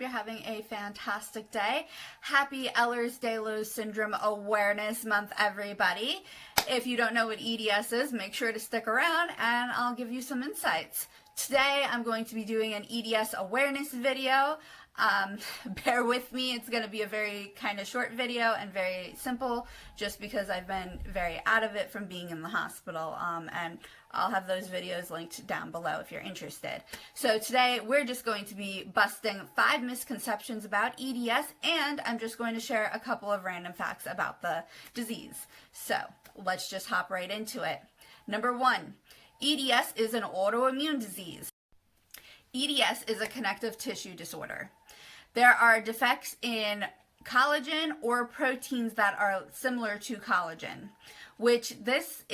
you're having a fantastic day. Happy Ehlers-Danlos Syndrome Awareness Month, everybody. If you don't know what EDS is, make sure to stick around and I'll give you some insights. Today, I'm going to be doing an EDS awareness video. Bear with me, it's going to be a very kind of short video and very simple just because I've been very out of it from being in the hospital, and I'll have those videos linked down below if you're interested. So today we're just going to be busting 5 misconceptions about EDS, and I'm just going to share a couple of random facts about the disease. So let's just hop right into it. Number 1, EDS is an autoimmune disease. EDS is a connective tissue disorder. There are defects in collagen or proteins that are similar to collagen, which this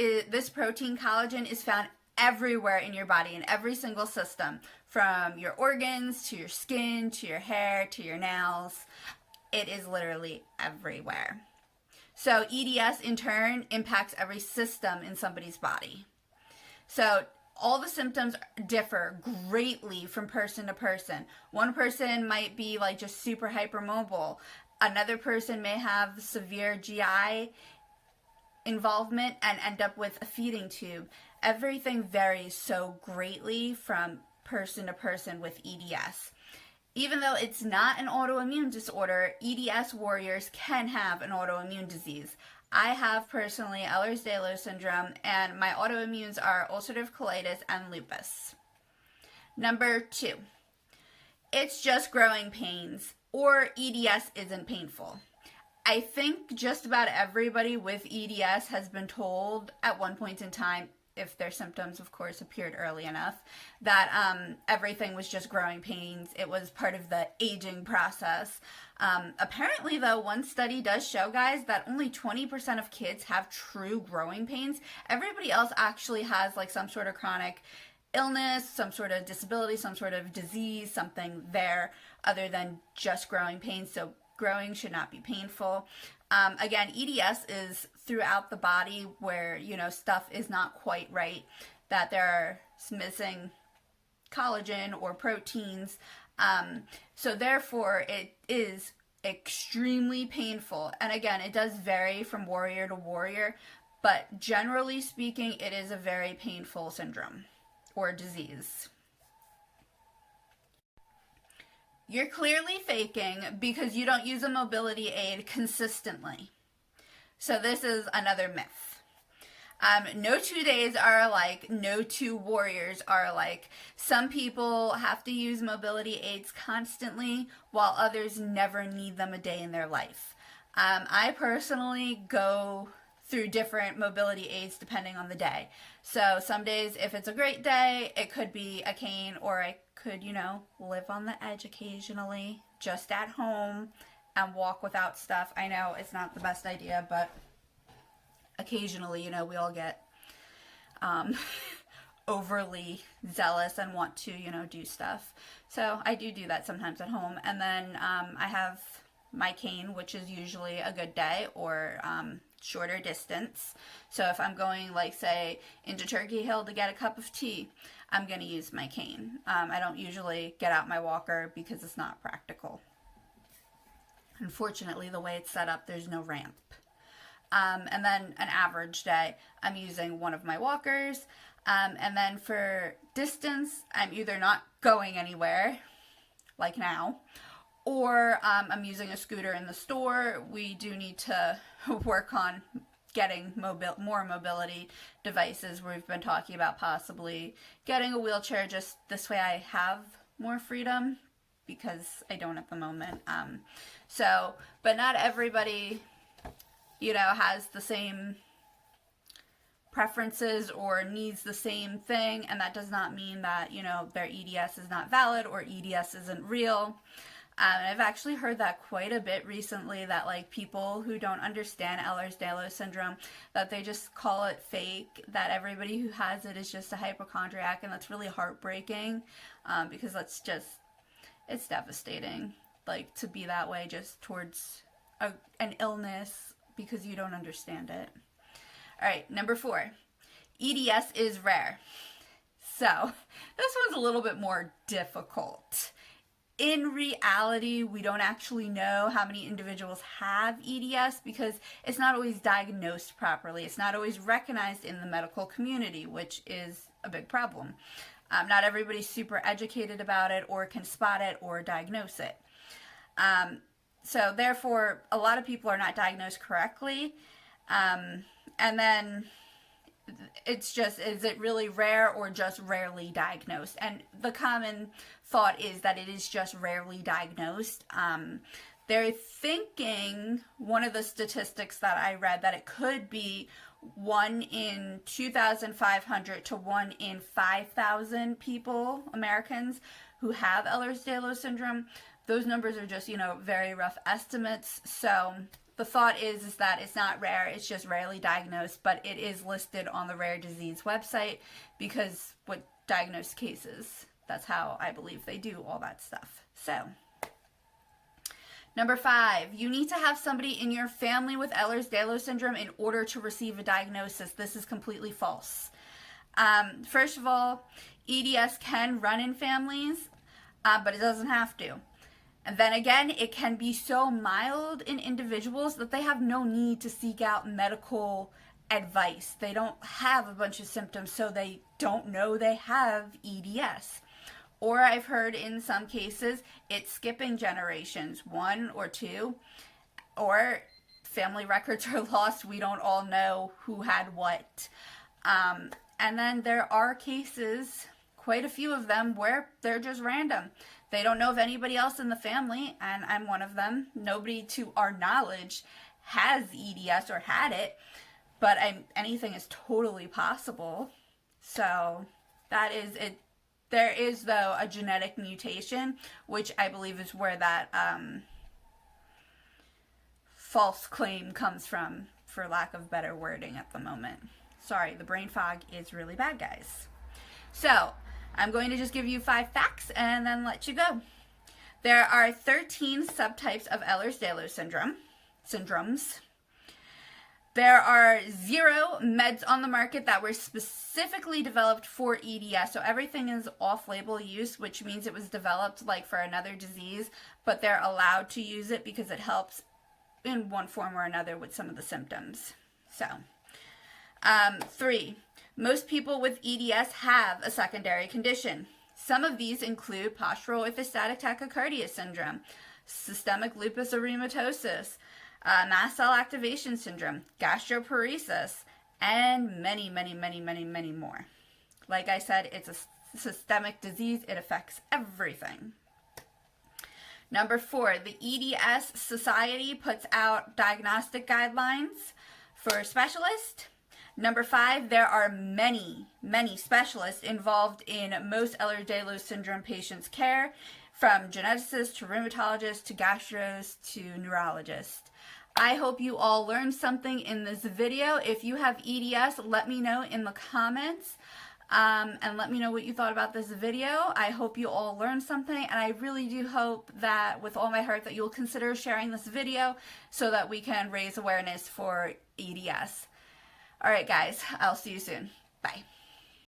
protein collagen is found everywhere in your body, in every single system, from your organs to your skin to your hair to your nails. It is literally everywhere. So EDS in turn impacts every system in somebody's body. So all the symptoms differ greatly from person to person. One person might be like just super hypermobile. Another person may have severe GI involvement and end up with a feeding tube. Everything varies so greatly from person to person with EDS. Even though it's not an autoimmune disorder, EDS warriors can have an autoimmune disease. I have personally Ehlers-Danlos syndrome, and my autoimmunes are ulcerative colitis and lupus. Number 2, it's just growing pains, or EDS isn't painful. I think just about everybody with EDS has been told at one point in time, if their symptoms, of course, appeared early enough, that everything was just growing pains. It was part of the aging process. Apparently, though, one study does show, guys, that only 20% of kids have true growing pains. Everybody else actually has like some sort of chronic illness, some sort of disability, some sort of disease, something there other than just growing pains. So growing should not be painful. Again, EDS is throughout the body where, stuff is not quite right, that there are missing collagen or proteins. So therefore, it is extremely painful. And again, it does vary from warrior to warrior, but generally speaking, it is a very painful syndrome or disease. You're clearly faking because you don't use a mobility aid consistently. So this is another myth. No 2 days are alike. No 2 warriors are alike. Some people have to use mobility aids constantly, while others never need them a day in their life. I personally go through different mobility aids depending on the day. So some days, if it's a great day, it could be a cane, or I could, live on the edge occasionally, just at home, and walk without stuff. I know it's not the best idea, but occasionally, we all get overly zealous and want to, do stuff. So I do that sometimes at home. And then I have my cane, which is usually a good day, or shorter distance. So if I'm going, like, say, into Turkey Hill to get a cup of tea, I'm going to use my cane. I don't usually get out my walker because it's not practical. Unfortunately, the way it's set up, there's no ramp. And then an average day, I'm using one of my walkers. And then for distance, I'm either not going anywhere, like now, or I'm using a scooter in the store. We do need to work on getting more mobility devices. We've been talking about possibly getting a wheelchair, just this way I have more freedom, because I don't at the moment. But not everybody, has the same preferences or needs the same thing, and that does not mean that, their EDS is not valid or EDS isn't real. I've actually heard that quite a bit recently, that like people who don't understand Ehlers-Danlos syndrome, that they just call it fake, that everybody who has it is just a hypochondriac, and that's really heartbreaking, because it's devastating, like, to be that way just towards an illness because you don't understand it. All right, number 4, EDS is rare. So this one's a little bit more difficult. In reality, we don't actually know how many individuals have EDS because it's not always diagnosed properly. It's not always recognized in the medical community, which is a big problem. Not everybody's super educated about it or can spot it or diagnose it. So therefore, a lot of people are not diagnosed correctly. And then it's just, is it really rare or just rarely diagnosed? And the common thought is that it is just rarely diagnosed. They're thinking, one of the statistics that I read, that it could be 1 in 2,500 to 1 in 5,000 people, Americans, who have Ehlers-Danlos syndrome. Those numbers are just, very rough estimates. So the thought is that it's not rare, it's just rarely diagnosed, but it is listed on the rare disease website because with diagnosed cases, that's how I believe they do all that stuff. So, number 5, you need to have somebody in your family with Ehlers-Danlos syndrome in order to receive a diagnosis. This is completely false. First of all, EDS can run in families, but it doesn't have to. And then again, it can be so mild in individuals that they have no need to seek out medical advice. They don't have a bunch of symptoms, so they don't know they have EDS. Or I've heard in some cases, it's skipping generations, 1 or 2, or family records are lost. We don't all know who had what. And then there are cases, quite a few of them, where they're just random. They don't know of anybody else in the family, and I'm one of them. Nobody to our knowledge has EDS or had it, but anything is totally possible. So that is it. There is, though, a genetic mutation, which I believe is where that false claim comes from, for lack of better wording at the moment. Sorry, the brain fog is really bad, guys. So I'm going to just give you 5 facts and then let you go. There are 13 subtypes of Ehlers-Danlos syndromes. There are 0 meds on the market that were specifically developed for EDS. So everything is off-label use, which means it was developed like for another disease, but they're allowed to use it because it helps in one form or another with some of the symptoms. So, 3. Most people with EDS have a secondary condition. Some of these include postural orthostatic tachycardia syndrome, systemic lupus erythematosus, mast cell activation syndrome, gastroparesis, and many, many, many, many, many more. Like I said, it's a systemic disease. It affects everything. Number 4, the EDS Society puts out diagnostic guidelines for specialists. Number 5, there are many, many specialists involved in most Ehlers-Danlos syndrome patients' care, from geneticists to rheumatologists to gastros to neurologists. I hope you all learned something in this video. If you have EDS, let me know in the comments and let me know what you thought about this video. I hope you all learned something, and I really do hope that with all my heart that you'll consider sharing this video so that we can raise awareness for EDS. All right, guys, I'll see you soon. Bye.